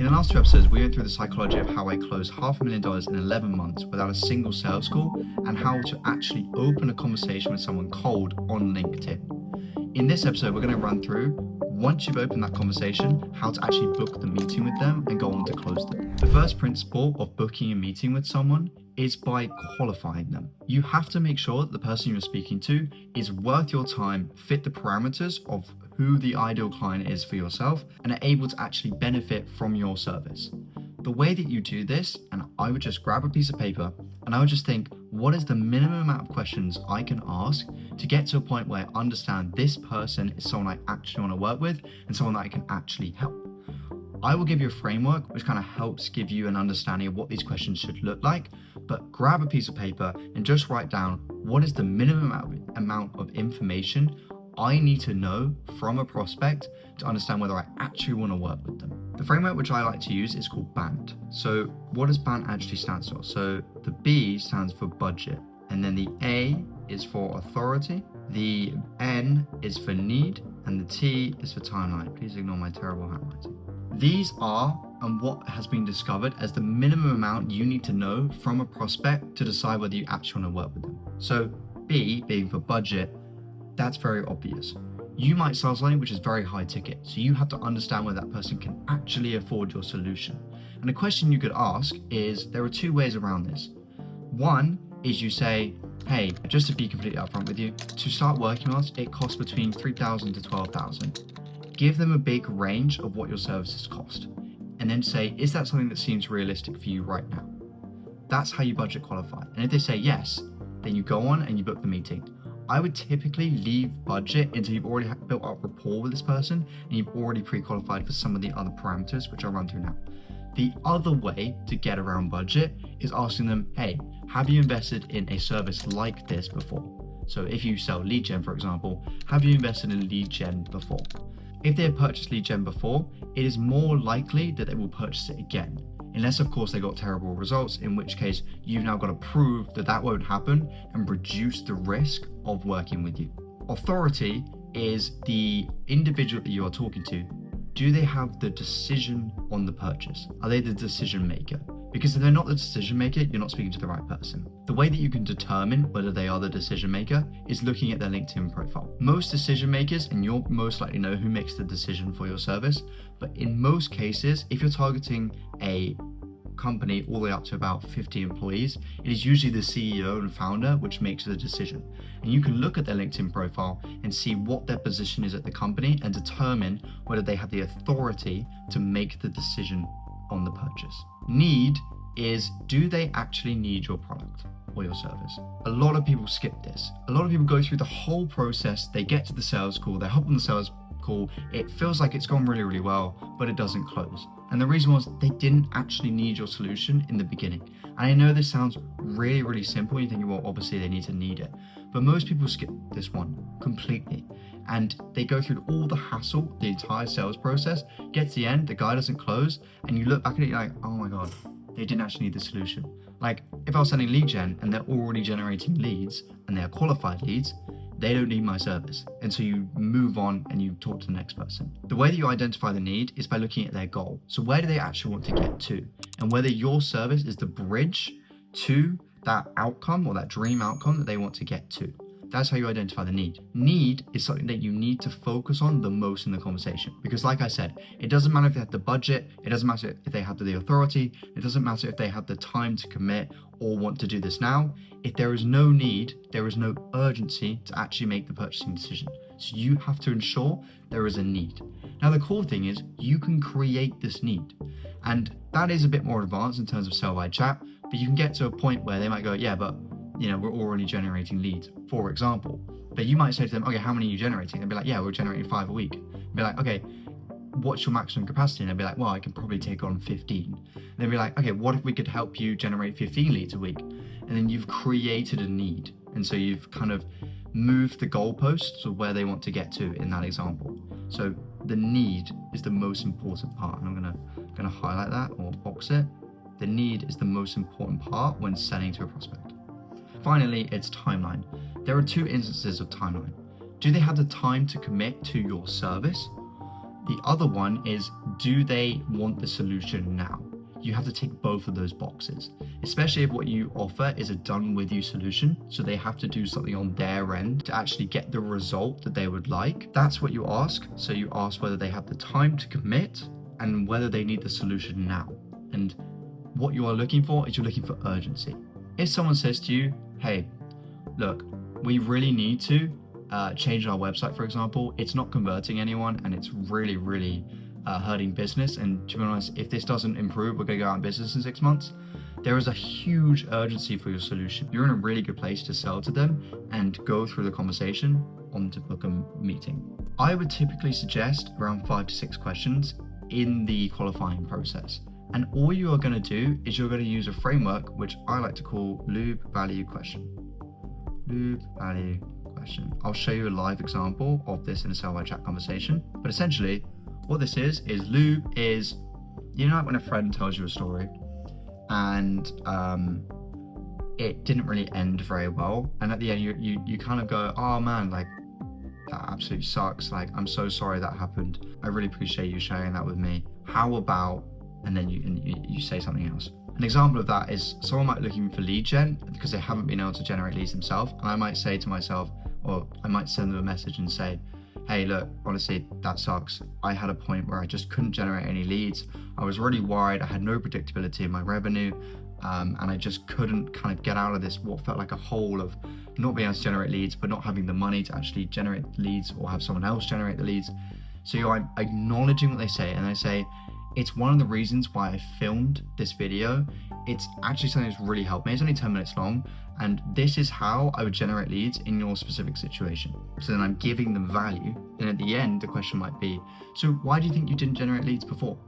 In the last two episodes, we went through the psychology of how I closed $500,000 in 11 months without a single sales call and how to actually open a conversation with someone cold on LinkedIn. In this episode, we're going to run through, once you've opened that conversation, how to actually book the meeting with them and go on to close them. The first principle of booking a meeting with someone is by qualifying them. You have to make sure that the person you're speaking to is worth your time, fit the parameters of who the ideal client is for yourself, and are able to actually benefit from your service. The way that you do this, and I would just grab a piece of paper and I would just think, what is the minimum amount of questions I can ask to get to a point where I understand this person is someone I actually want to work with and someone that I can actually help. I will give you a framework which kind of helps give you an understanding of what these questions should look like, but grab a piece of paper and just write down what is the minimum amount of information I need to know from a prospect to understand whether I actually want to work with them. The framework which I like to use is called BANT. So what does BANT actually stand for? So the B stands for budget, and then the A is for authority, the N is for need, and the T is for timeline. Please ignore my terrible handwriting. These are and what has been discovered as the minimum amount you need to know from a prospect to decide whether you actually want to work with them. So B being for budget, that's very obvious. You might sell something which is very high ticket, so you have to understand whether that person can actually afford your solution. And a question you could ask is, there are two ways around this. One is you say, hey, just to be completely upfront with you, to start working with us, it costs between $3,000 to $12,000. Give them a big range of what your services cost, and then say, is that something that seems realistic for you right now? That's how you budget qualify. And if they say yes, then you go on and you book the meeting. I would typically leave budget until you've already built up rapport with this person and you've already pre-qualified for some of the other parameters, which I'll run through now. The other way to get around budget is asking them, hey, have you invested in a service like this before? So if you sell lead gen, for example, have you invested in lead gen before? If they have purchased lead gen before, it is more likely that they will purchase it again. Unless, of course, they got terrible results, in which case you've now got to prove that that won't happen and reduce the risk of working with you. Authority is the individual that you are talking to. Do they have the decision on the purchase? Are they the decision maker? Because if they're not the decision maker, you're not speaking to the right person. The way that you can determine whether they are the decision maker is looking at their LinkedIn profile. Most decision makers, and you'll most likely know who makes the decision for your service, but in most cases, if you're targeting a company all the way up to about 50 employees, it is usually the CEO and founder which makes the decision. And you can look at their LinkedIn profile and see what their position is at the company and determine whether they have the authority to make the decision on the purchase. Need is, do they actually need your product or your service? A lot of people skip this. A lot of people go through the whole process, they get to the sales call, they hop on the sales call, it feels like it's gone really, really well, but it doesn't close. And the reason was they didn't actually need your solution in the beginning. And I know this sounds really, really simple. You're thinking, well, obviously they need to need it. But most people skip this one completely. And they go through all the hassle, the entire sales process, get to the end, the guy doesn't close, and you look back at it, you're like, oh my God, they didn't actually need the solution. Like if I was selling lead gen and they're already generating leads and they are qualified leads, they don't need my service. And so you move on and you talk to the next person. The way that you identify the need is by looking at their goal. So where do they actually want to get to? And whether your service is the bridge to that outcome or that dream outcome that they want to get to. That's how you identify the need. Need is something that you need to focus on the most in the conversation. Because like I said, it doesn't matter if they have the budget, it doesn't matter if they have the authority, it doesn't matter if they have the time to commit or want to do this now. If there is no need, there is no urgency to actually make the purchasing decision. So you have to ensure there is a need. Now the cool thing is you can create this need. And that is a bit more advanced in terms of sell by chat, but you can get to a point where they might go, yeah, but we're already generating leads, for example. But you might say to them, okay, how many are you generating? They'll be like, yeah, we're generating 5 a week. Be like, okay, what's your maximum capacity? And they'll be like, well, I can probably take on 15. And they'll be like, okay, what if we could help you generate 15 leads a week? And then you've created a need. And so you've kind of moved the goalposts of where they want to get to in that example. So the need is the most important part. And I'm gonna highlight that or box it. The need is the most important part when selling to a prospect. Finally, it's timeline. There are two instances of timeline. Do they have the time to commit to your service? The other one is, do they want the solution now? You have to tick both of those boxes, especially if what you offer is a done with you solution. So they have to do something on their end to actually get the result that they would like. That's what you ask. So you ask whether they have the time to commit and whether they need the solution now. And what you are looking for is you're looking for urgency. If someone says to you, hey, look, we really need to change our website, for example, it's not converting anyone and it's really hurting business, and to be honest, if this doesn't improve, we're going to go out of business in 6 months. There is a huge urgency for your solution. You're in a really good place to sell to them and go through the conversation on to book a meeting. I would typically suggest around 5 to 6 questions in the qualifying process. And all you are going to do is you're going to use a framework which I like to call Lube value question. Lube value question. I'll show you a live example of this in a sell by chat conversation. But essentially, what this is Lube is, you know, like when a friend tells you a story and it didn't really end very well, and at the end you kind of go, oh man, like that absolutely sucks, like I'm so sorry that happened, I really appreciate you sharing that with me, how about, and then you say something else. An example of that is someone might be looking for lead gen because they haven't been able to generate leads themselves, and I might say to myself, or I might send them a message and say, hey, look, honestly, that sucks. I had a point where I just couldn't generate any leads. I was really worried. I had no predictability in my revenue, and I just couldn't kind of get out of this, what felt like a hole of not being able to generate leads, but not having the money to actually generate leads or have someone else generate the leads. So you're acknowledging what they say, and they say, it's one of the reasons why I filmed this video. It's actually something that's really helped me. It's only 10 minutes long, and this is how I would generate leads in your specific situation. So then I'm giving them value. And at the end, the question might be, so why do you think you didn't generate leads before?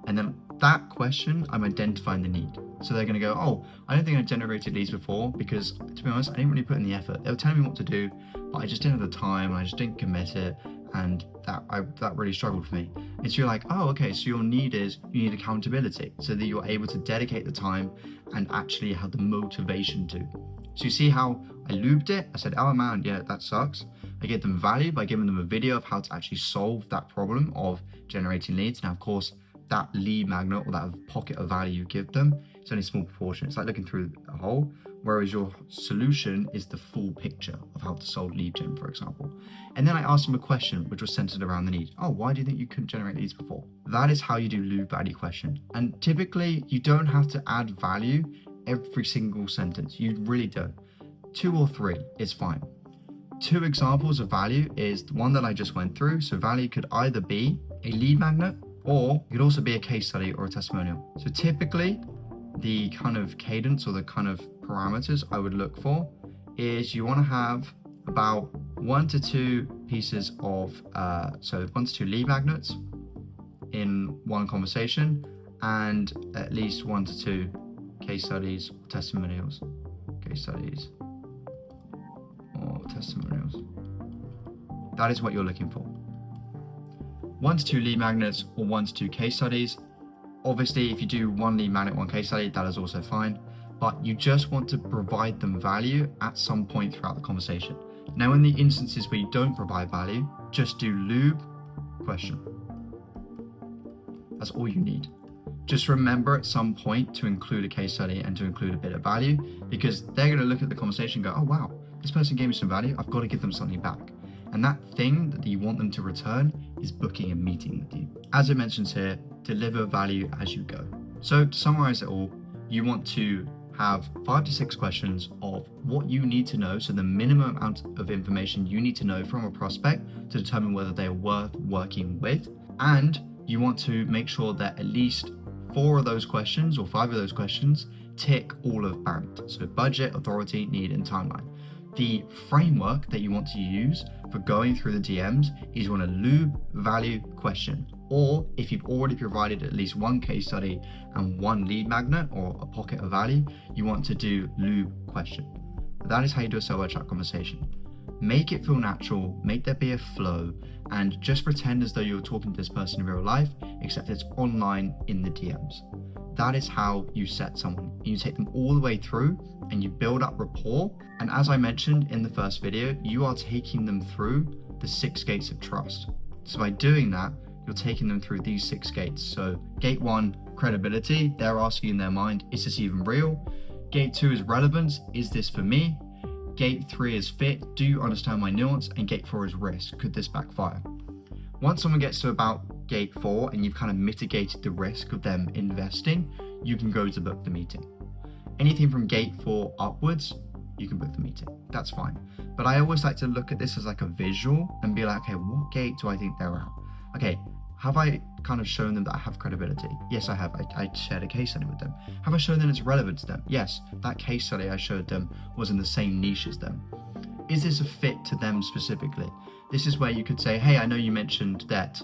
And then that question, I'm identifying the need. So they're going to go, oh, I don't think I generated leads before because, to be honest, I didn't really put in the effort. They were telling me what to do, but I just didn't have the time, and I just didn't commit it. And that really struggled for me. And so you're like, oh, okay, so your need is, you need accountability so that you're able to dedicate the time and actually have the motivation to. So you see how I lubed it? I said, oh man, yeah, that sucks. I gave them value by giving them a video of how to actually solve that problem of generating leads. Now, of course, that lead magnet or that pocket of value you give them, it's only a small proportion. It's like looking through a hole, whereas your solution is the full picture of how to solve lead gen, for example. And then I asked them a question which was centered around the need. Oh, why do you think you couldn't generate leads before? That is how you do Lube value question. And typically you don't have to add value every single sentence. You really don't. 2 or 3 is fine. 2 examples of value is the one that I just went through. So value could either be a lead magnet, or it could also be a case study or a testimonial. So typically the kind of cadence or the kind of parameters I would look for is you want to have about 1 to 2 pieces of, so 1 to 2 lead magnets in one conversation, and at least 1 to 2 case studies or testimonials. Case studies or testimonials. That is what you're looking for. 1 to 2 lead magnets or 1 to 2 case studies. Obviously, if you do 1 lead magnet, 1 case study, that is also fine, but you just want to provide them value at some point throughout the conversation. Now, in the instances where you don't provide value, just do Lube question. That's all you need. Just remember at some point to include a case study and to include a bit of value, because they're going to look at the conversation and go, oh wow, this person gave me some value, I've got to give them something back. And that thing that you want them to return is booking a meeting with you. As it mentions here, deliver value as you go. So to summarize it all, you want to have 5 to 6 questions of what you need to know. So the minimum amount of information you need to know from a prospect to determine whether they are worth working with. And you want to make sure that at least 4 of those questions or 5 of those questions tick all of BANT. So budget, authority, need, and timeline. The framework that you want to use for going through the DMs is you want a Lube value question. Or if you've already provided at least 1 case study and 1 lead magnet or a pocket of value, you want to do Lube question. That is how you do a sell by chat conversation. Make it feel natural, make there be a flow, and just pretend as though you're talking to this person in real life, except it's online in the DMs. That is how you set someone. You take them all the way through and you build up rapport. And as I mentioned in the first video, you are taking them through the 6 gates of trust. So by doing that, you're taking them through these 6 gates. So gate 1, credibility. They're asking in their mind, is this even real? Gate 2 is relevance. Is this for me? Gate 3 is fit. Do you understand my nuance? And gate 4 is risk. Could this backfire? Once someone gets to about gate 4 and you've kind of mitigated the risk of them investing, you can go to book the meeting. Anything from gate 4 upwards, you can book the meeting. That's fine. But I always like to look at this as like a visual and be like, okay, what gate do I think they're at? Okay, have I kind of shown them that I have credibility? Yes, I have. I shared a case study with them. Have I shown them it's relevant to them? Yes, that case study I showed them was in the same niche as them. Is this a fit to them specifically? This is where you could say, hey, I know you mentioned that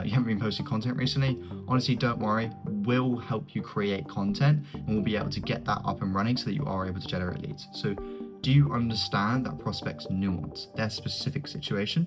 you haven't been posting content recently. Honestly, don't worry. We'll help you create content and we'll be able to get that up and running so that you are able to generate leads. So do you understand that prospect's nuance, their specific situation?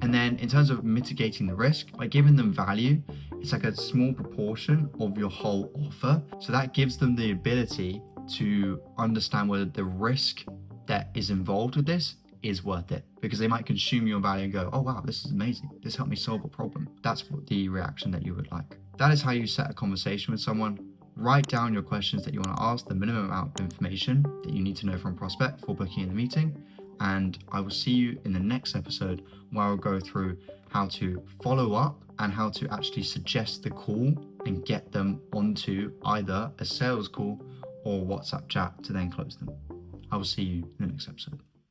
And then in terms of mitigating the risk, by giving them value, it's like a small proportion of your whole offer. So that gives them the ability to understand whether the risk that is involved with this is worth it, because they might consume your value and go, oh wow, this is amazing. This helped me solve a problem. That's what the reaction that you would like. That is how you set a conversation with someone. Write down your questions that you want to ask, the minimum amount of information that you need to know from a prospect for booking in the meeting. And I will see you in the next episode where I'll go through how to follow up and how to actually suggest the call and get them onto either a sales call or WhatsApp chat to then close them. I will see you in the next episode.